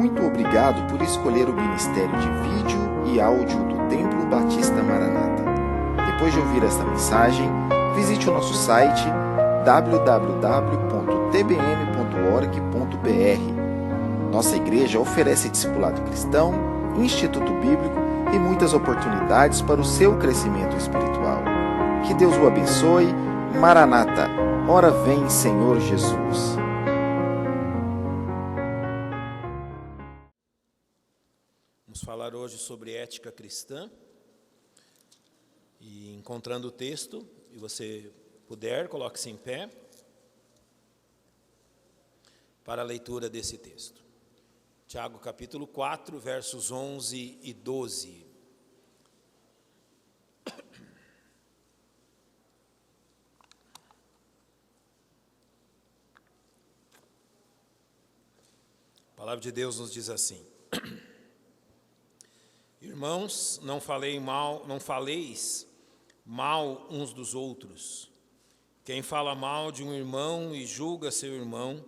Muito obrigado por escolher o Ministério de Vídeo e Áudio do Templo Batista Maranata. Depois de ouvir esta mensagem, visite o nosso site www.tbm.org.br. Nossa igreja oferece discipulado cristão, instituto bíblico e muitas oportunidades para o seu crescimento espiritual. Que Deus o abençoe. Maranata, ora vem, Senhor Jesus. Vamos falar hoje sobre ética cristã. E encontrando o texto, e você puder, coloque-se em pé para a leitura desse texto. Tiago capítulo 4, versos 11 e 12. A palavra de Deus nos diz assim: Irmãos, não faleis mal uns dos outros. Quem fala mal de um irmão e julga seu irmão,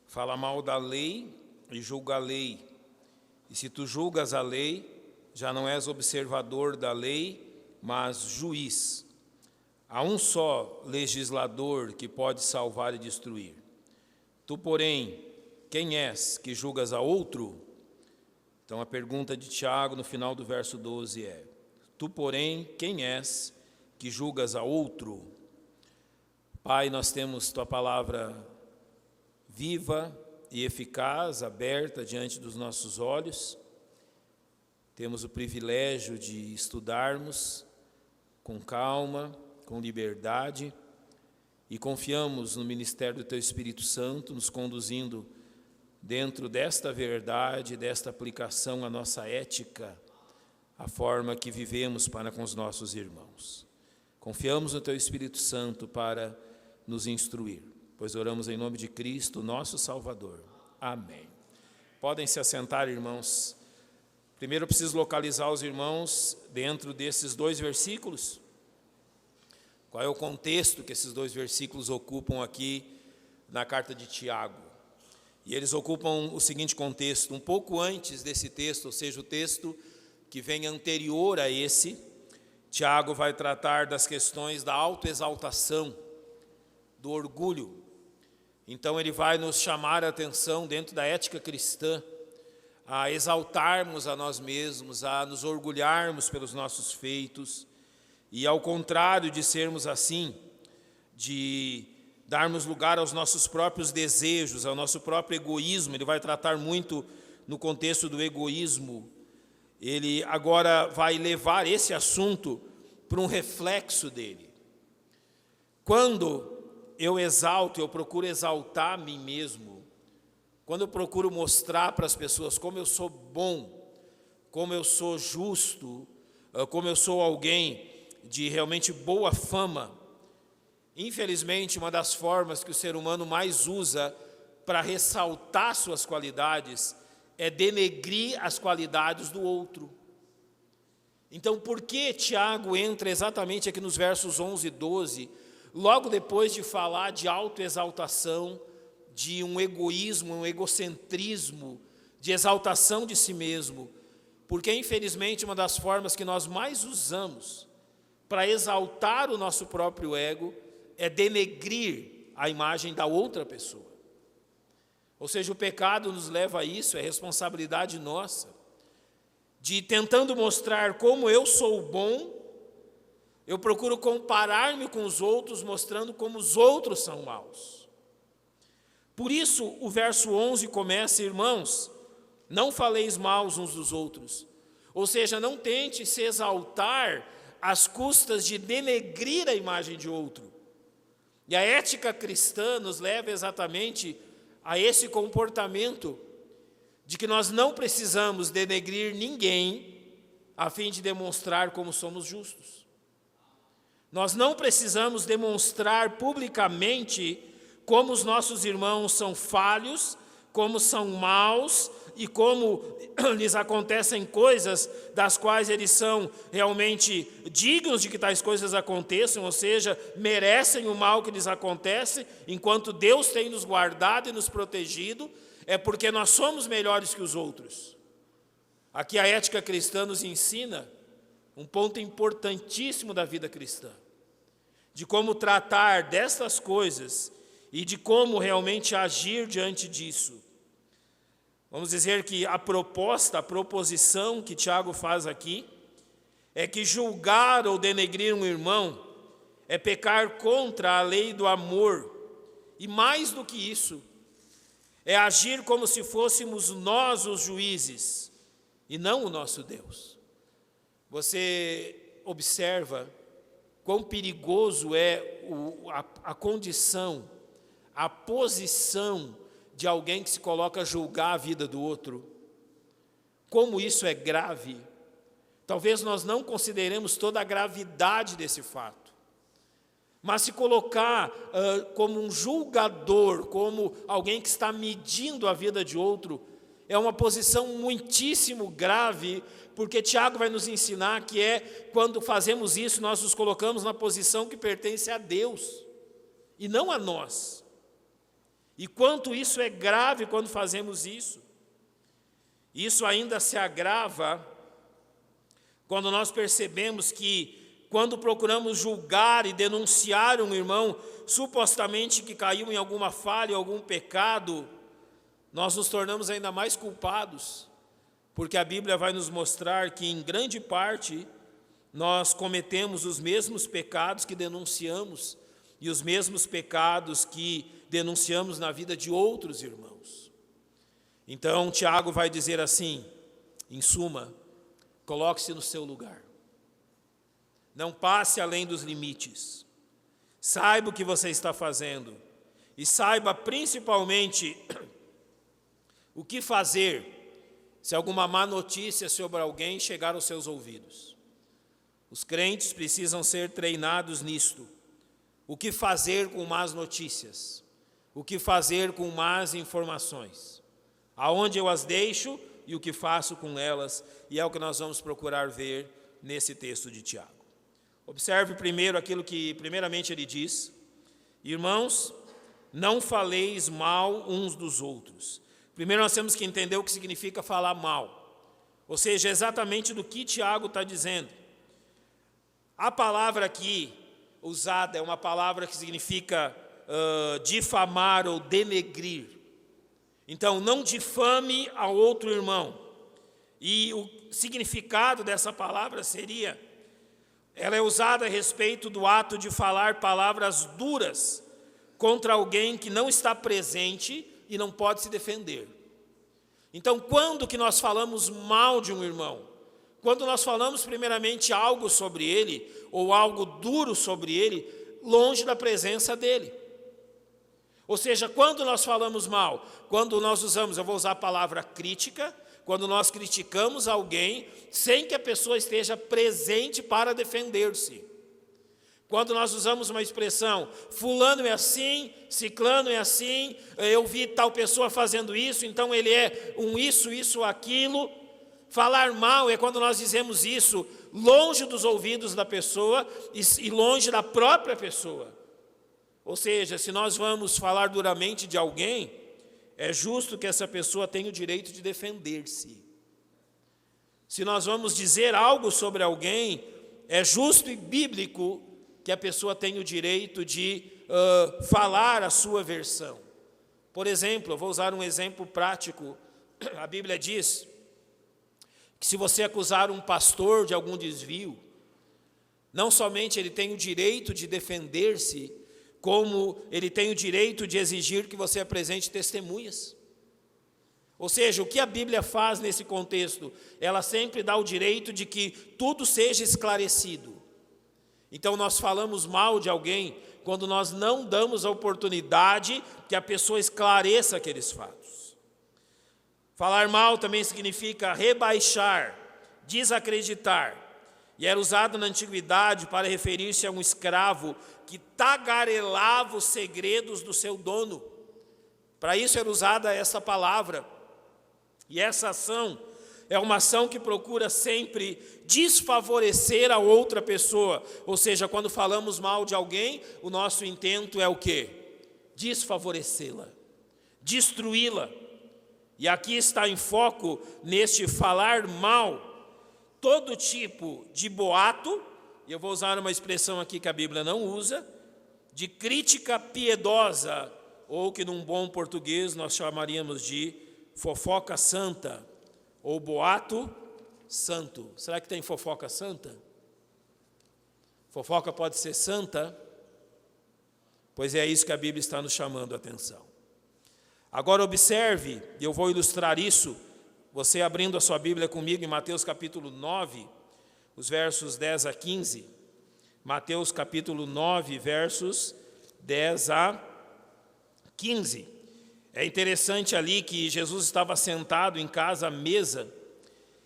fala mal da lei e julga a lei. E se tu julgas a lei, já não és observador da lei, mas juiz. Há um só legislador que pode salvar e destruir. Tu, porém, quem és que julgas a outro? Então a pergunta de Tiago no final do verso 12 é: tu, porém, quem és que julgas a outro? Pai, nós temos tua palavra viva e eficaz, aberta diante dos nossos olhos. Temos o privilégio de estudarmos com calma, com liberdade, e confiamos no ministério do teu Espírito Santo, nos conduzindo dentro desta verdade, desta aplicação à nossa ética, a forma que vivemos para com os nossos irmãos. Confiamos no teu Espírito Santo para nos instruir, pois oramos em nome de Cristo, nosso Salvador. Amém. Podem se assentar, irmãos. Primeiro eu preciso localizar os irmãos dentro desses dois versículos. Qual é o contexto que esses dois versículos ocupam aqui na carta de Tiago? E eles ocupam o seguinte contexto: um pouco antes desse texto, ou seja, o texto que vem anterior a esse, Tiago vai tratar das questões da autoexaltação, do orgulho. Então ele vai nos chamar a atenção dentro da ética cristã, a exaltarmos a nós mesmos, a nos orgulharmos pelos nossos feitos, e ao contrário de sermos assim, de darmos lugar aos nossos próprios desejos, ao nosso próprio egoísmo. Ele vai tratar muito no contexto do egoísmo. Ele agora vai levar esse assunto para um reflexo dele. Quando eu exalto, eu procuro exaltar a mim mesmo, quando eu procuro mostrar para as pessoas como eu sou bom, como eu sou justo, como eu sou alguém de realmente boa fama, infelizmente, uma das formas que o ser humano mais usa para ressaltar suas qualidades é denegrir as qualidades do outro. Então, por que Tiago entra exatamente aqui nos versos 11 e 12, logo depois de falar de autoexaltação, de um egoísmo, um egocentrismo, de exaltação de si mesmo? Porque, infelizmente, uma das formas que nós mais usamos para exaltar o nosso próprio ego é denegrir a imagem da outra pessoa. Ou seja, o pecado nos leva a isso, é responsabilidade nossa, de tentando mostrar como eu sou bom, eu procuro comparar-me com os outros, mostrando como os outros são maus. Por isso, o verso 11 começa: irmãos, não faleis mal uns dos outros. Ou seja, não tente se exaltar às custas de denegrir a imagem de outro. E a ética cristã nos leva exatamente a esse comportamento de que nós não precisamos denegrir ninguém a fim de demonstrar como somos justos. Nós não precisamos demonstrar publicamente como os nossos irmãos são falhos, como são maus e como lhes acontecem coisas das quais eles são realmente dignos de que tais coisas aconteçam, ou seja, merecem o mal que lhes acontece, enquanto Deus tem nos guardado e nos protegido. é porque nós somos melhores que os outros. Aqui a ética cristã nos ensina um ponto importantíssimo da vida cristã, de como tratar destas coisas e de como realmente agir diante disso. Vamos dizer que a proposição que Tiago faz aqui, é que julgar ou denegrir um irmão é pecar contra a lei do amor, e mais do que isso, é agir como se fôssemos nós os juízes, e não o nosso Deus. Você observa quão perigoso é a condição, a posição de alguém que se coloca a julgar a vida do outro. Como isso é grave. Talvez nós não consideremos toda a gravidade desse fato. Mas se colocar como um julgador, como alguém que está medindo a vida de outro, é uma posição muitíssimo grave, porque Tiago vai nos ensinar que quando fazemos isso, nós nos colocamos na posição que pertence a Deus, e não a nós. E quanto isso é grave quando fazemos isso. Isso ainda se agrava quando nós percebemos que, quando procuramos julgar e denunciar um irmão, supostamente que caiu em alguma falha, algum pecado, nós nos tornamos ainda mais culpados, porque a Bíblia vai nos mostrar que, em grande parte, nós cometemos os mesmos pecados que denunciamos, e os mesmos pecados que denunciamos na vida de outros irmãos. Então, Tiago vai dizer assim, em suma, coloque-se no seu lugar. Não passe além dos limites. Saiba o que você está fazendo. E saiba principalmente o que fazer se alguma má notícia sobre alguém chegar aos seus ouvidos. Os crentes precisam ser treinados nisto. O que fazer com más notícias? O que fazer com más informações? Aonde eu as deixo e o que faço com elas? E é o que nós vamos procurar ver nesse texto de Tiago. Observe primeiro aquilo que primeiramente ele diz. Irmãos, não faleis mal uns dos outros. Primeiro nós temos que entender o que significa falar mal. Ou seja, exatamente do que Tiago está dizendo. A palavra aqui usada é uma palavra que significa difamar ou denegrir. Então, não difame ao outro irmão. E o significado dessa palavra seria, ela é usada a respeito do ato de falar palavras duras contra alguém que não está presente e não pode se defender. Então, quando que nós falamos mal de um irmão? Quando nós falamos primeiramente algo sobre ele, ou algo duro sobre ele, longe da presença dele. Ou seja, quando nós falamos mal, quando nós usamos, eu vou usar a palavra crítica, quando nós criticamos alguém sem que a pessoa esteja presente para defender-se. Quando nós usamos uma expressão, fulano é assim, ciclano é assim, eu vi tal pessoa fazendo isso, então ele é um isso, aquilo. Falar mal é quando nós dizemos isso longe dos ouvidos da pessoa e longe da própria pessoa. Ou seja, se nós vamos falar duramente de alguém, é justo que essa pessoa tenha o direito de defender-se. Se nós vamos dizer algo sobre alguém, é justo e bíblico que a pessoa tenha o direito de falar a sua versão. Por exemplo, eu vou usar um exemplo prático. A Bíblia diz que se você acusar um pastor de algum desvio, não somente ele tem o direito de defender-se, como ele tem o direito de exigir que você apresente testemunhas. Ou seja, o que a Bíblia faz nesse contexto? Ela sempre dá o direito de que tudo seja esclarecido. Então nós falamos mal de alguém quando nós não damos a oportunidade que a pessoa esclareça aqueles fatos. Falar mal também significa rebaixar, desacreditar. E era usado na antiguidade para referir-se a um escravo que tagarelava os segredos do seu dono. Para isso era usada essa palavra. E essa ação é uma ação que procura sempre desfavorecer a outra pessoa. Ou seja, quando falamos mal de alguém, o nosso intento é o quê? Desfavorecê-la, destruí-la. E aqui está em foco, neste falar mal, todo tipo de boato, e eu vou usar uma expressão aqui que a Bíblia não usa, de crítica piedosa, ou que num bom português nós chamaríamos de fofoca santa, ou boato santo. Será que tem fofoca santa? Fofoca pode ser santa? Pois é isso que a Bíblia está nos chamando a atenção. Agora observe, e eu vou ilustrar isso, você abrindo a sua Bíblia comigo em Mateus capítulo 9, os versos 10 a 15. Mateus capítulo 9, versos 10 a 15. É interessante ali que Jesus estava sentado em casa à mesa,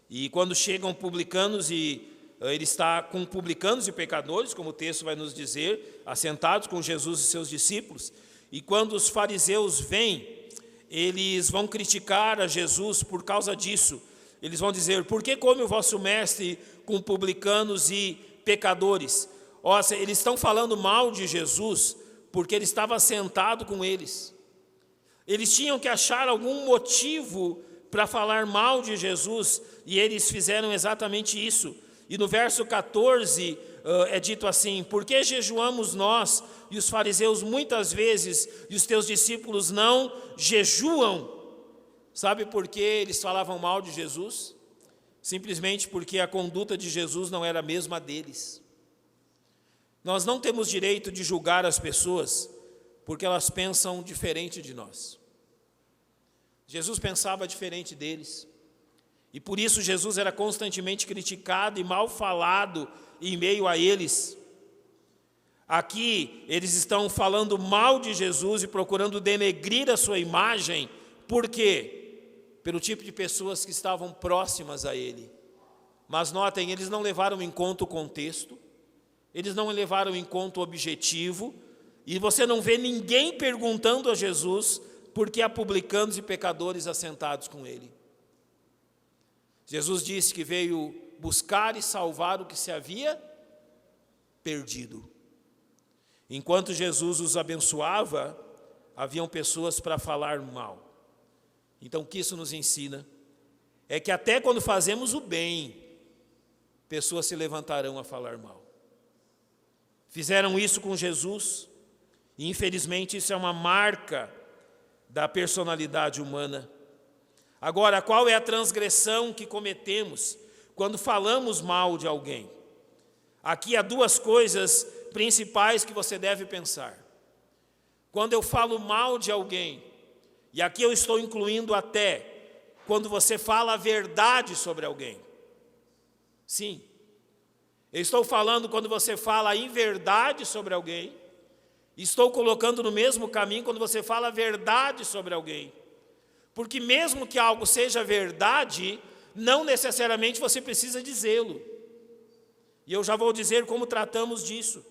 e quando chegam publicanos, e ele está com publicanos e pecadores, como o texto vai nos dizer, assentados com Jesus e seus discípulos, e quando os fariseus vêm, eles vão criticar a Jesus por causa disso. Eles vão dizer: por que come o vosso mestre com publicanos e pecadores? Eles estão falando mal de Jesus porque ele estava sentado com eles. Eles tinham que achar algum motivo para falar mal de Jesus, e eles fizeram exatamente isso. E no verso 14 é dito assim: por que jejuamos nós e os fariseus muitas vezes, e os teus discípulos não jejuam? Sabe por que eles falavam mal de Jesus? Simplesmente porque a conduta de Jesus não era a mesma deles. Nós não temos direito de julgar as pessoas porque elas pensam diferente de nós. Jesus pensava diferente deles, e por isso Jesus era constantemente criticado e mal falado em meio a eles. Aqui eles estão falando mal de Jesus e procurando denegrir a sua imagem. Por quê? Pelo tipo de pessoas que estavam próximas a ele. Mas notem, eles não levaram em conta o contexto, eles não levaram em conta o objetivo, e você não vê ninguém perguntando a Jesus por que há publicanos e pecadores assentados com ele. Jesus disse que veio buscar e salvar o que se havia perdido. Enquanto Jesus os abençoava, haviam pessoas para falar mal. Então o que isso nos ensina? É que até quando fazemos o bem, pessoas se levantarão a falar mal. Fizeram isso com Jesus, e infelizmente isso é uma marca da personalidade humana. Agora, qual é a transgressão que cometemos quando falamos mal de alguém? Aqui há duas coisas principais que você deve pensar. Quando eu falo mal de alguém, e aqui eu estou incluindo até quando você fala a verdade sobre alguém. Sim, eu estou falando quando você fala a inverdade sobre alguém. Estou colocando no mesmo caminho quando você fala a verdade sobre alguém. Porque mesmo que algo seja verdade, não necessariamente você precisa dizê-lo. E eu já vou dizer como tratamos disso.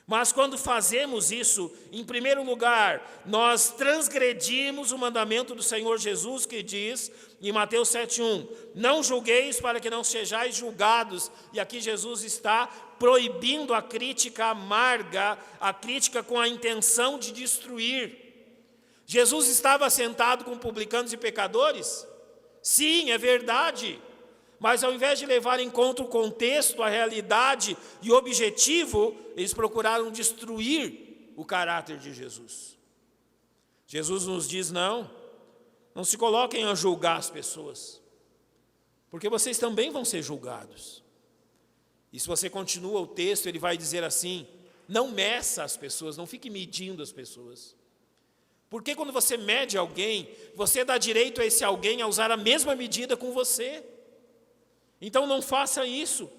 Mas quando fazemos isso, em primeiro lugar, nós transgredimos o mandamento do Senhor Jesus, que diz em Mateus 7,1, não julgueis para que não sejais julgados. E aqui Jesus está proibindo a crítica amarga, a crítica com a intenção de destruir. Jesus estava sentado com publicanos e pecadores? Sim, é verdade. Mas ao invés de levar em conta o contexto, a realidade e o objetivo, eles procuraram destruir o caráter de Jesus. Jesus nos diz: não se coloquem a julgar as pessoas, porque vocês também vão ser julgados. E se você continua o texto, ele vai dizer assim: não meça as pessoas, não fique medindo as pessoas. Porque quando você mede alguém, você dá direito a esse alguém a usar a mesma medida com você. Então não faça isso.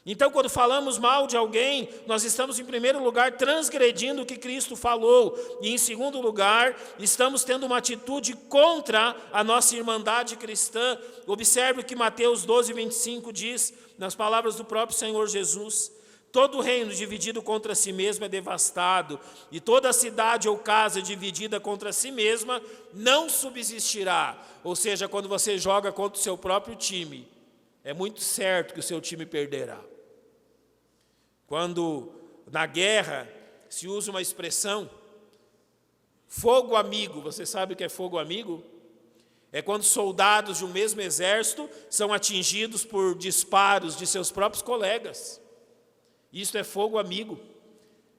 Então quando falamos mal de alguém, nós estamos em primeiro lugar transgredindo o que Cristo falou, e em segundo lugar, estamos tendo uma atitude contra a nossa irmandade cristã. Observe o que Mateus 12:25 diz, nas palavras do próprio Senhor Jesus: todo reino dividido contra si mesmo é devastado, e toda cidade ou casa dividida contra si mesma não subsistirá. Ou seja, quando você joga contra o seu próprio time, é muito certo que o seu time perderá. Quando na guerra se usa uma expressão, fogo amigo, você sabe o que é fogo amigo? É quando soldados de um mesmo exército são atingidos por disparos de seus próprios colegas. Isto é fogo amigo.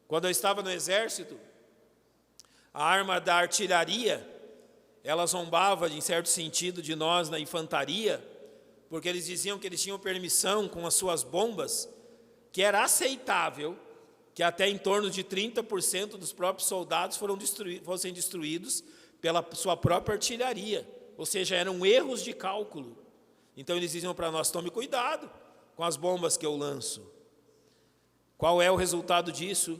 Quando eu estava no exército, a arma da artilharia, ela zombava, em certo sentido, de nós na infantaria, porque eles diziam que eles tinham permissão com as suas bombas, que era aceitável que até em torno de 30% dos próprios soldados fossem destruídos pela sua própria artilharia. Ou seja, eram erros de cálculo. Então eles diziam para nós: tome cuidado com as bombas que eu lanço. Qual é o resultado disso?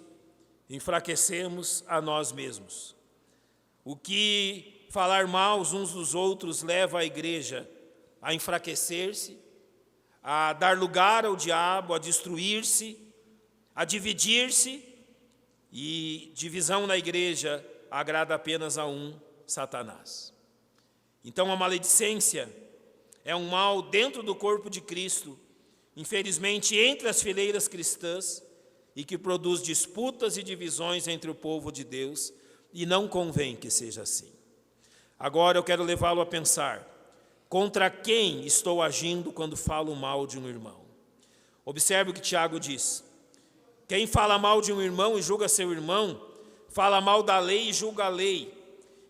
Enfraquecemos a nós mesmos. O que falar mal uns dos outros leva a igreja a enfraquecer-se, a dar lugar ao diabo, a destruir-se, a dividir-se, e divisão na igreja agrada apenas a um, Satanás. Então a maledicência é um mal dentro do corpo de Cristo, infelizmente entre as fileiras cristãs, e que produz disputas e divisões entre o povo de Deus, e não convém que seja assim. Agora eu quero levá-lo a pensar: contra quem estou agindo quando falo mal de um irmão? Observe o que Tiago diz: quem fala mal de um irmão e julga seu irmão, fala mal da lei e julga a lei.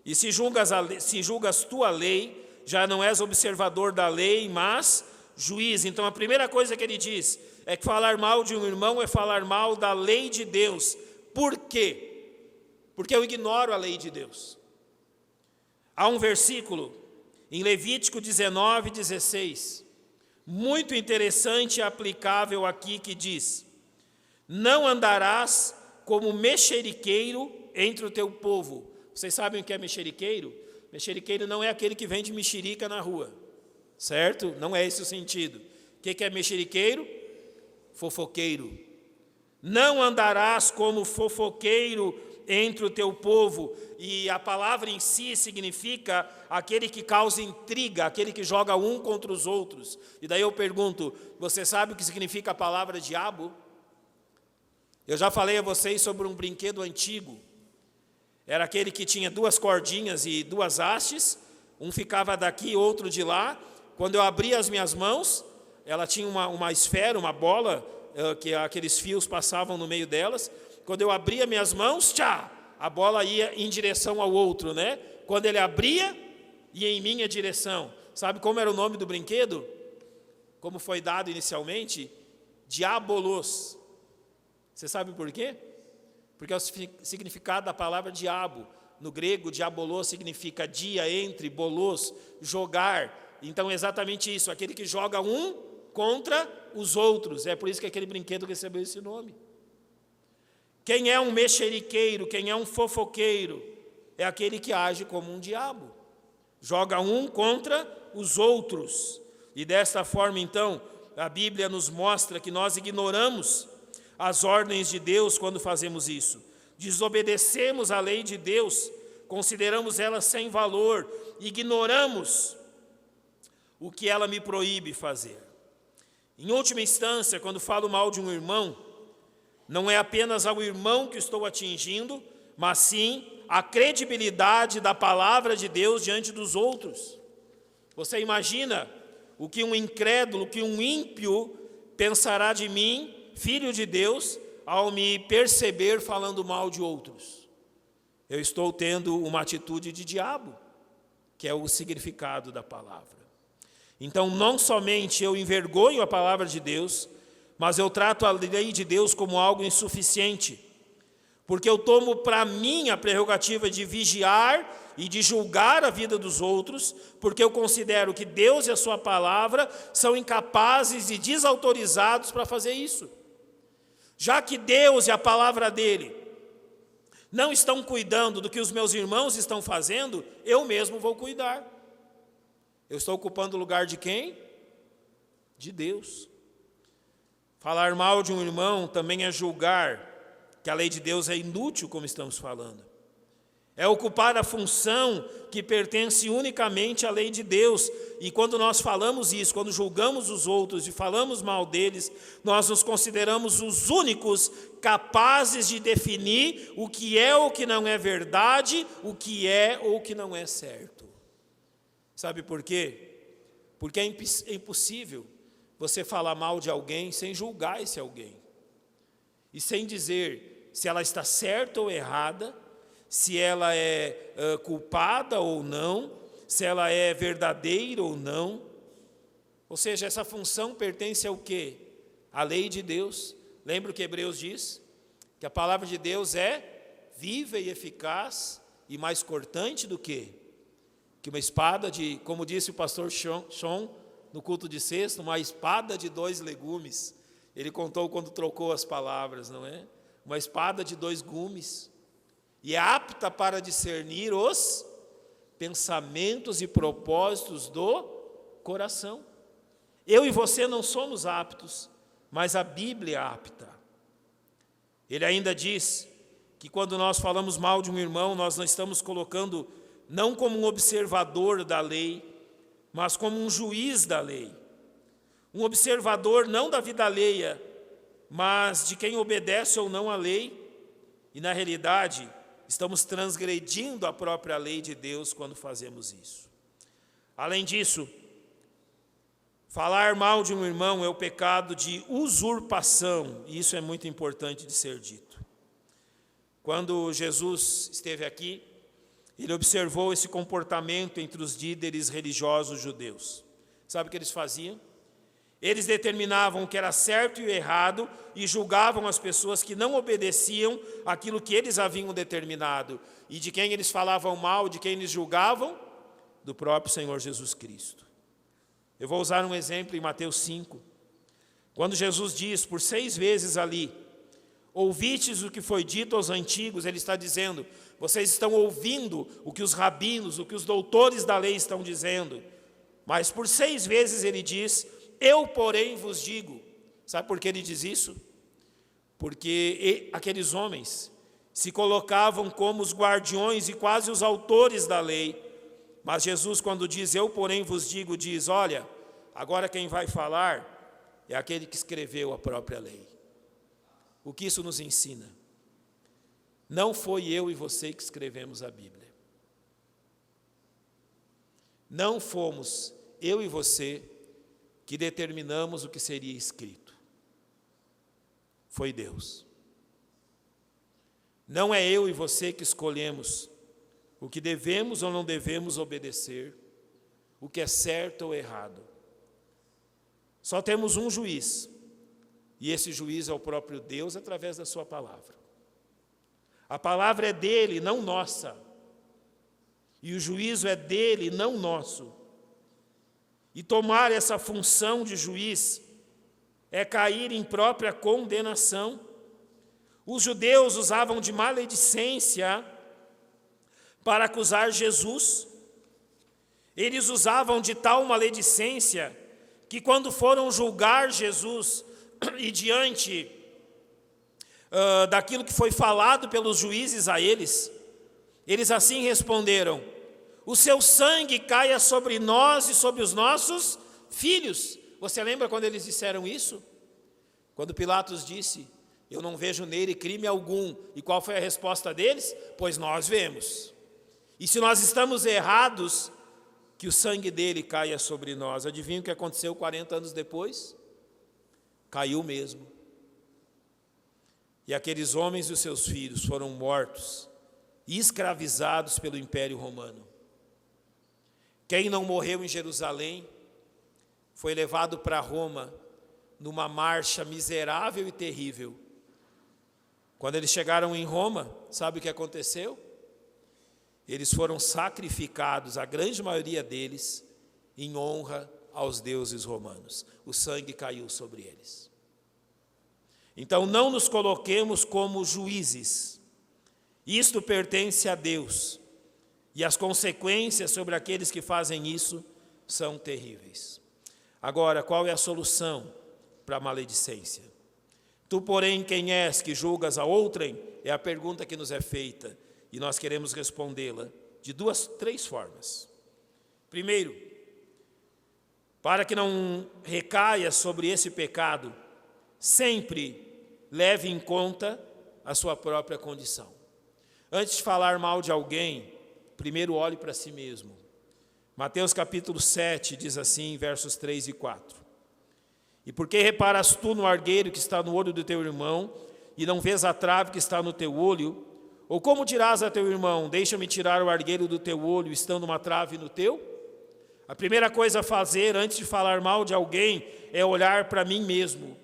E se julgas tu a lei, já não és observador da lei, mas juiz. Então a primeira coisa que ele diz é que falar mal de um irmão é falar mal da lei de Deus. Por quê? Porque eu ignoro a lei de Deus. Há um versículo em Levítico 19:16, muito interessante e aplicável aqui, que diz: não andarás como mexeriqueiro entre o teu povo. Vocês sabem o que é mexeriqueiro? Mexeriqueiro não é aquele que vende mexerica na rua, certo? Não é esse o sentido. O que é mexeriqueiro? Fofoqueiro. Não andarás como fofoqueiro entre o teu povo. E a palavra em si significa aquele que causa intriga, aquele que joga um contra os outros. E daí eu pergunto: você sabe o que significa a palavra diabo? Eu já falei a vocês sobre um brinquedo antigo. Era aquele que tinha 2 cordinhas e 2 hastes, um ficava daqui, outro de lá. Quando eu abria as minhas mãos, ela tinha uma esfera, uma bola, que aqueles fios passavam no meio delas. Quando eu abria minhas mãos, a bola ia em direção ao outro, né? Quando ele abria, ia em minha direção. Sabe como era o nome do brinquedo? Como foi dado inicialmente? Diabolos. Você sabe por quê? Porque é o significado da palavra diabo. No grego, diabolos significa dia, entre, bolos, jogar. Então é exatamente isso, aquele que joga um contra os outros. É por isso que aquele brinquedo recebeu esse nome. Quem é um mexeriqueiro, quem é um fofoqueiro? É aquele que age como um diabo. Joga um contra os outros. E desta forma, então, a Bíblia nos mostra que nós ignoramos as ordens de Deus quando fazemos isso. Desobedecemos a lei de Deus, consideramos ela sem valor, ignoramos o que ela me proíbe fazer. Em última instância, quando falo mal de um irmão, não é apenas ao irmão que estou atingindo, mas sim a credibilidade da palavra de Deus diante dos outros. Você imagina o que um incrédulo, o que um ímpio pensará de mim, filho de Deus, ao me perceber falando mal de outros? Eu estou tendo uma atitude de diabo, que é o significado da palavra. Então, não somente eu envergonho a palavra de Deus, mas eu trato a lei de Deus como algo insuficiente, porque eu tomo para mim a prerrogativa de vigiar e de julgar a vida dos outros, porque eu considero que Deus e a sua palavra são incapazes e desautorizados para fazer isso. Já que Deus e a palavra dele não estão cuidando do que os meus irmãos estão fazendo, eu mesmo vou cuidar. Eu estou ocupando o lugar de quem? De Deus. Falar mal de um irmão também é julgar que a lei de Deus é inútil, como estamos falando. É ocupar a função que pertence unicamente à lei de Deus. E quando nós falamos isso, quando julgamos os outros e falamos mal deles, nós nos consideramos os únicos capazes de definir o que é ou o que não é verdade, o que é ou o que não é certo. Sabe por quê? Porque é impossível você falar mal de alguém sem julgar esse alguém. E sem dizer se ela está certa ou errada, se ela é culpada ou não, se ela é verdadeira ou não. Ou seja, essa função pertence ao quê? À lei de Deus. Lembra o que Hebreus diz? Que a palavra de Deus é viva e eficaz e mais cortante do que uma espada de, como disse o pastor Sean no culto de sexta, uma espada de 2 legumes. Ele contou quando trocou as palavras, não é? Uma espada de 2 gumes. E é apta para discernir os pensamentos e propósitos do coração. Eu e você não somos aptos, mas a Bíblia é apta. Ele ainda diz que quando nós falamos mal de um irmão, nós não estamos colocando não como um observador da lei, mas como um juiz da lei. Um observador não da vida alheia, mas de quem obedece ou não à lei. E na realidade, estamos transgredindo a própria lei de Deus quando fazemos isso. Além disso, falar mal de um irmão é o pecado de usurpação, e isso é muito importante de ser dito. Quando Jesus esteve aqui, ele observou esse comportamento entre os líderes religiosos judeus. Sabe o que eles faziam? Eles determinavam o que era certo e o errado e julgavam as pessoas que não obedeciam aquilo que eles haviam determinado. E de quem eles falavam mal, de quem eles julgavam? Do próprio Senhor Jesus Cristo. Eu vou usar um exemplo em Mateus 5. Quando Jesus diz por 6 vezes ali: ouvistes o que foi dito aos antigos, ele está dizendo, vocês estão ouvindo o que os rabinos, o que os doutores da lei estão dizendo. Mas por 6 vezes ele diz, eu porém vos digo. Sabe por que ele diz isso? Porque aqueles homens se colocavam como os guardiões e quase os autores da lei. Mas Jesus, quando diz, eu porém vos digo, diz, olha, agora quem vai falar é aquele que escreveu a própria lei. O que isso nos ensina? Não foi eu e você que escrevemos a Bíblia. Não fomos eu e você que determinamos o que seria escrito. Foi Deus. Não é eu e você que escolhemos o que devemos ou não devemos obedecer, o que é certo ou errado. Só temos um juiz, e esse juiz é o próprio Deus através da sua palavra. A palavra é dele, não nossa. E o juízo é dele, não nosso. E tomar essa função de juiz é cair em própria condenação. Os judeus usavam de maledicência para acusar Jesus. Eles usavam de tal maledicência que quando foram julgar Jesus e diante daquilo que foi falado pelos juízes a eles, eles assim responderam, o seu sangue caia sobre nós e sobre os nossos filhos. Você lembra quando eles disseram isso? Quando Pilatos disse, eu não vejo nele crime algum. E qual foi a resposta deles? Pois nós vemos. E se nós estamos errados, que o sangue dele caia sobre nós. Adivinha o que aconteceu 40 anos depois? Caiu mesmo. E aqueles homens e os seus filhos foram mortos e escravizados pelo Império Romano. Quem não morreu em Jerusalém foi levado para Roma numa marcha miserável e terrível. Quando eles chegaram em Roma, sabe o que aconteceu? Eles foram sacrificados, a grande maioria deles, em honra aos deuses romanos. O sangue caiu sobre eles. Então não nos coloquemos como juízes. Isto pertence a Deus. E as consequências sobre aqueles que fazem isso são terríveis. Agora, qual é a solução para a maledicência? Tu, porém, quem és que julgas a outrem? É a pergunta que nos é feita. E nós queremos respondê-la de 3 formas. Primeiro, para que não recaia sobre esse pecado, sempre leve em conta a sua própria condição. Antes de falar mal de alguém, primeiro olhe para si mesmo. Mateus capítulo 7 diz assim, versos 3 e 4. E por que reparas tu no argueiro que está no olho do teu irmão, e não vês a trave que está no teu olho? Ou como dirás a teu irmão, deixa-me tirar o argueiro do teu olho, estando uma trave no teu? A primeira coisa a fazer, antes de falar mal de alguém, é olhar para mim mesmo.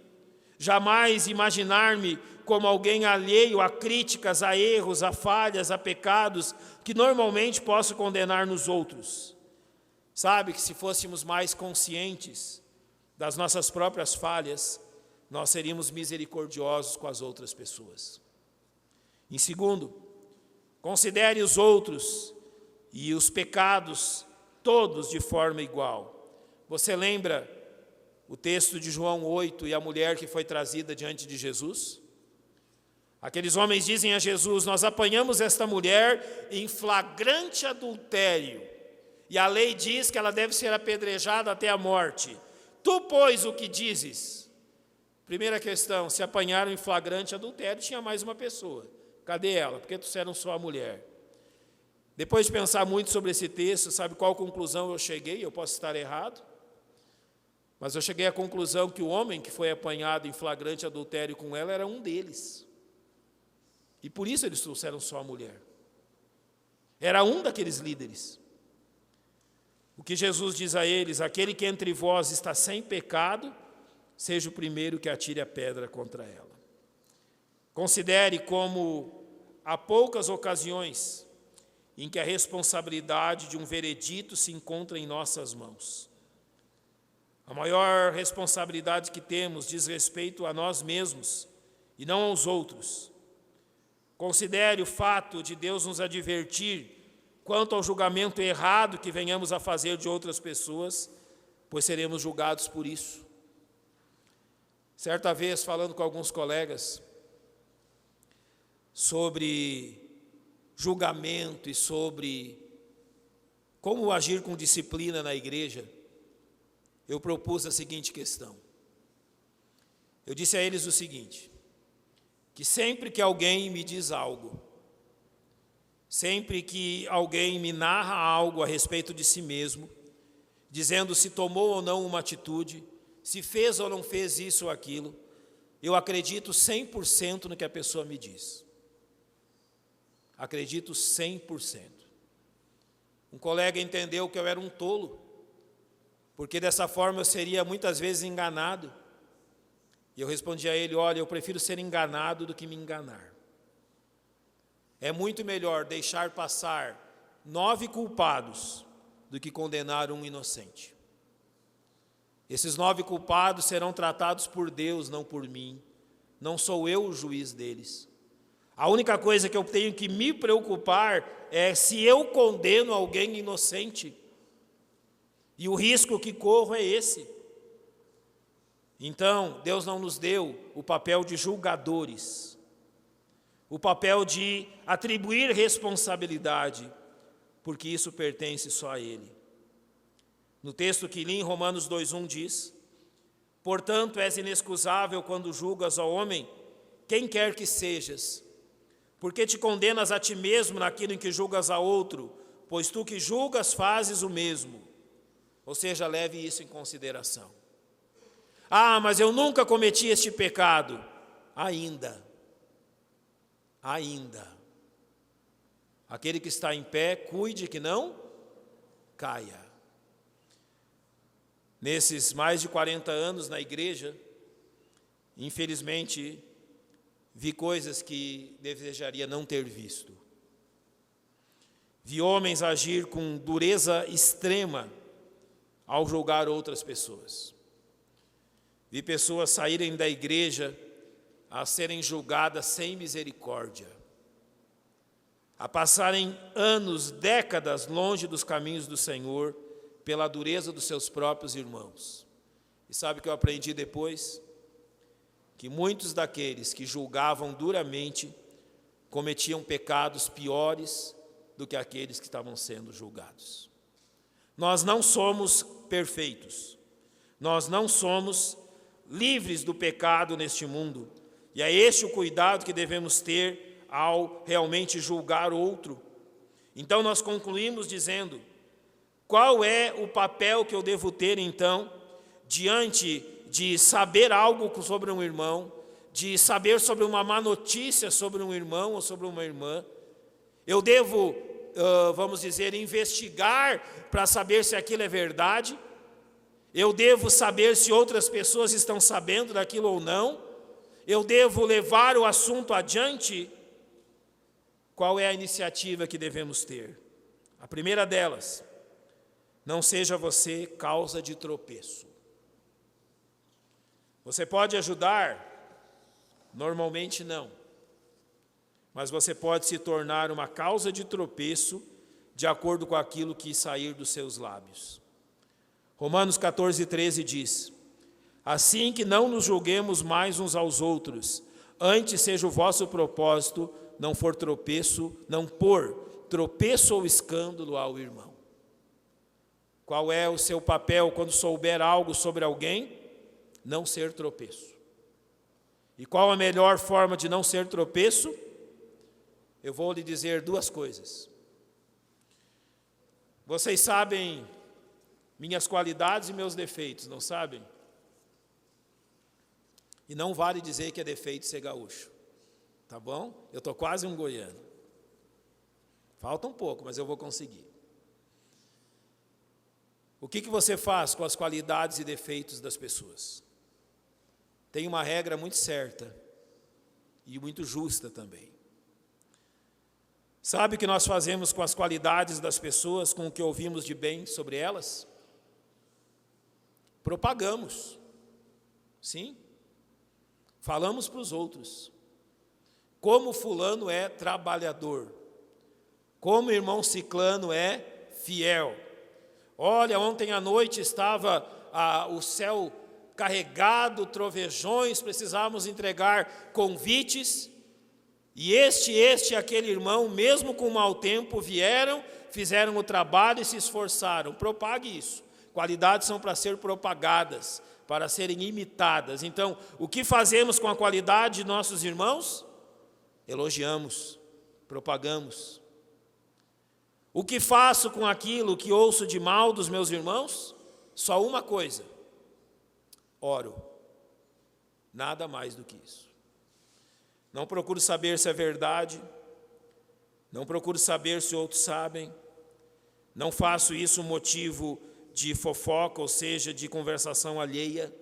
Jamais imaginar-me como alguém alheio a críticas, a erros, a falhas, a pecados, que normalmente posso condenar nos outros. Sabe que se fôssemos mais conscientes das nossas próprias falhas, nós seríamos misericordiosos com as outras pessoas. Em segundo, considere os outros e os pecados todos de forma igual. Você lembra o texto de João 8 e a mulher que foi trazida diante de Jesus? Aqueles homens dizem a Jesus, nós apanhamos esta mulher em flagrante adultério, e a lei diz que ela deve ser apedrejada até a morte. Tu, pois, o que dizes? Primeira questão, se apanharam em flagrante adultério, tinha mais uma pessoa. Cadê ela? Porque trouxeram só a mulher. Depois de pensar muito sobre esse texto, sabe qual conclusão eu cheguei? Eu posso estar errado, mas eu cheguei à conclusão que o homem que foi apanhado em flagrante adultério com ela era um deles. E por isso eles trouxeram só a mulher. Era um daqueles líderes. O que Jesus diz a eles, aquele que entre vós está sem pecado, seja o primeiro que atire a pedra contra ela. Considere como há poucas ocasiões em que a responsabilidade de um veredito se encontra em nossas mãos. A maior responsabilidade que temos diz respeito a nós mesmos e não aos outros. Considere o fato de Deus nos advertir quanto ao julgamento errado que venhamos a fazer de outras pessoas, pois seremos julgados por isso. Certa vez, falando com alguns colegas sobre julgamento e sobre como agir com disciplina na igreja, eu propus a seguinte questão. Eu disse a eles o seguinte, que sempre que alguém me diz algo, sempre que alguém me narra algo a respeito de si mesmo, dizendo se tomou ou não uma atitude, se fez ou não fez isso ou aquilo, eu acredito 100% no que a pessoa me diz. Acredito 100%. Um colega entendeu que eu era um tolo, porque dessa forma eu seria muitas vezes enganado. E eu respondi a ele, olha, eu prefiro ser enganado do que me enganar. É muito melhor deixar passar 9 culpados do que condenar um inocente. Esses 9 culpados serão tratados por Deus, não por mim. Não sou eu o juiz deles. A única coisa que eu tenho que me preocupar é se eu condeno alguém inocente. E o risco que corro é esse. Então, Deus não nos deu o papel de julgadores, o papel de atribuir responsabilidade, porque isso pertence só a Ele. No texto que li em Romanos 2:1 diz, portanto, és inexcusável quando julgas ao homem, quem quer que sejas, porque te condenas a ti mesmo naquilo em que julgas a outro, pois tu que julgas fazes o mesmo. Ou seja, leve isso em consideração. Ah, mas eu nunca cometi este pecado. Ainda. Aquele que está em pé, cuide que não caia. Nesses mais de 40 anos na igreja, infelizmente, vi coisas que desejaria não ter visto. Vi homens agir com dureza extrema ao julgar outras pessoas. Vi pessoas saírem da igreja a serem julgadas sem misericórdia, a passarem anos, décadas longe dos caminhos do Senhor pela dureza dos seus próprios irmãos. E sabe o que eu aprendi depois? Que muitos daqueles que julgavam duramente cometiam pecados piores do que aqueles que estavam sendo julgados. Nós não somos perfeitos, nós não somos livres do pecado neste mundo, e é este o cuidado que devemos ter ao realmente julgar outro. Então nós concluímos dizendo, Qual é o papel que eu devo ter, então, diante de saber algo sobre um irmão, de saber sobre uma má notícia sobre um irmão ou sobre uma irmã? Eu devo, vamos dizer, investigar para saber se aquilo é verdade? Eu devo saber se outras pessoas estão sabendo daquilo ou não? Eu devo levar o assunto adiante? Qual é a iniciativa que devemos ter? A primeira delas: não seja você causa de tropeço. Você pode ajudar? Normalmente não. Mas você pode se tornar uma causa de tropeço de acordo com aquilo que sair dos seus lábios. Romanos 14:13 diz: assim que não nos julguemos mais uns aos outros, antes seja o vosso propósito não pôr tropeço ou escândalo ao irmão. Qual é o seu papel quando souber algo sobre alguém? Não ser tropeço. E qual a melhor forma de não ser tropeço? Eu vou lhe dizer duas coisas. Vocês sabem minhas qualidades e meus defeitos, não sabem? E não vale dizer que é defeito ser gaúcho, tá bom? Eu estou quase um goiano. Falta um pouco, mas eu vou conseguir. O que você faz com as qualidades e defeitos das pessoas? Tem uma regra muito certa e muito justa também. Sabe o que nós fazemos com as qualidades das pessoas, com o que ouvimos de bem sobre elas? Propagamos. Sim. Falamos para os outros. Como fulano é trabalhador. Como o irmão ciclano é fiel. Olha, ontem à noite estava o céu carregado, trovejões, precisávamos entregar convites, e aquele irmão, mesmo com mau tempo, vieram, fizeram o trabalho e se esforçaram. Propague isso. Qualidades são para ser propagadas, para serem imitadas. Então, o que fazemos com a qualidade de nossos irmãos? Elogiamos, propagamos. O que faço com aquilo que ouço de mal dos meus irmãos? Só uma coisa: oro. Nada mais do que isso. Não procuro saber se é verdade, não procuro saber se outros sabem, não faço isso motivo de fofoca, ou seja, de conversação alheia,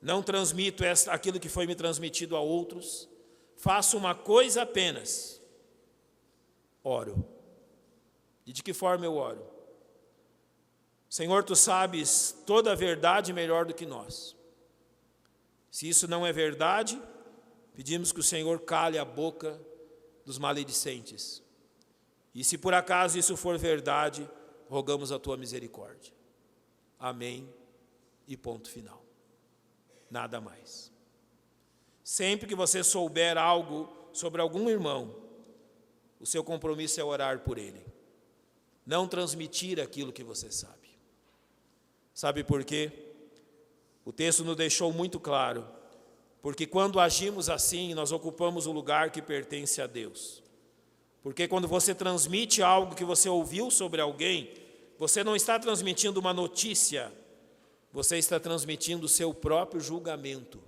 não transmito aquilo que foi me transmitido a outros, faço uma coisa apenas: oro. E de que forma eu oro? Senhor, Tu sabes toda a verdade melhor do que nós. Se isso não é verdade, pedimos que o Senhor cale a boca dos maledicentes. E se por acaso isso for verdade, rogamos a Tua misericórdia. Amém e ponto final. Nada mais. Sempre que você souber algo sobre algum irmão, o seu compromisso é orar por ele. Não transmitir aquilo que você sabe. Sabe por quê? O texto nos deixou muito claro. Porque quando agimos assim, nós ocupamos o lugar que pertence a Deus. Porque quando você transmite algo que você ouviu sobre alguém, você não está transmitindo uma notícia, você está transmitindo o seu próprio julgamento.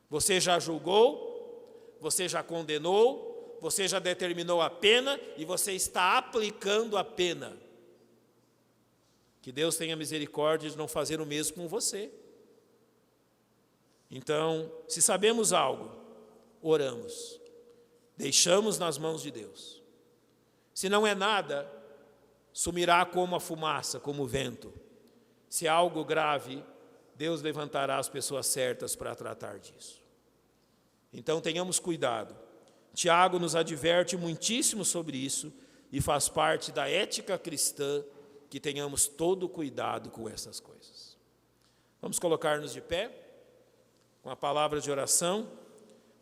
Você já julgou, você já condenou, você já determinou a pena e você está aplicando a pena. Que Deus tenha misericórdia de não fazer o mesmo com você. Então, se sabemos algo, oramos, deixamos nas mãos de Deus. Se não é nada, sumirá como a fumaça, como o vento. Se é algo grave, Deus levantará as pessoas certas para tratar disso. Então tenhamos cuidado. Tiago nos adverte muitíssimo sobre isso e faz parte da ética cristã que tenhamos todo cuidado com essas coisas. Vamos colocar-nos de pé. Com a palavra de oração,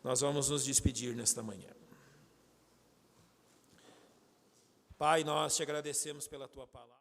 nós vamos nos despedir nesta manhã. Pai, nós te agradecemos pela Tua palavra.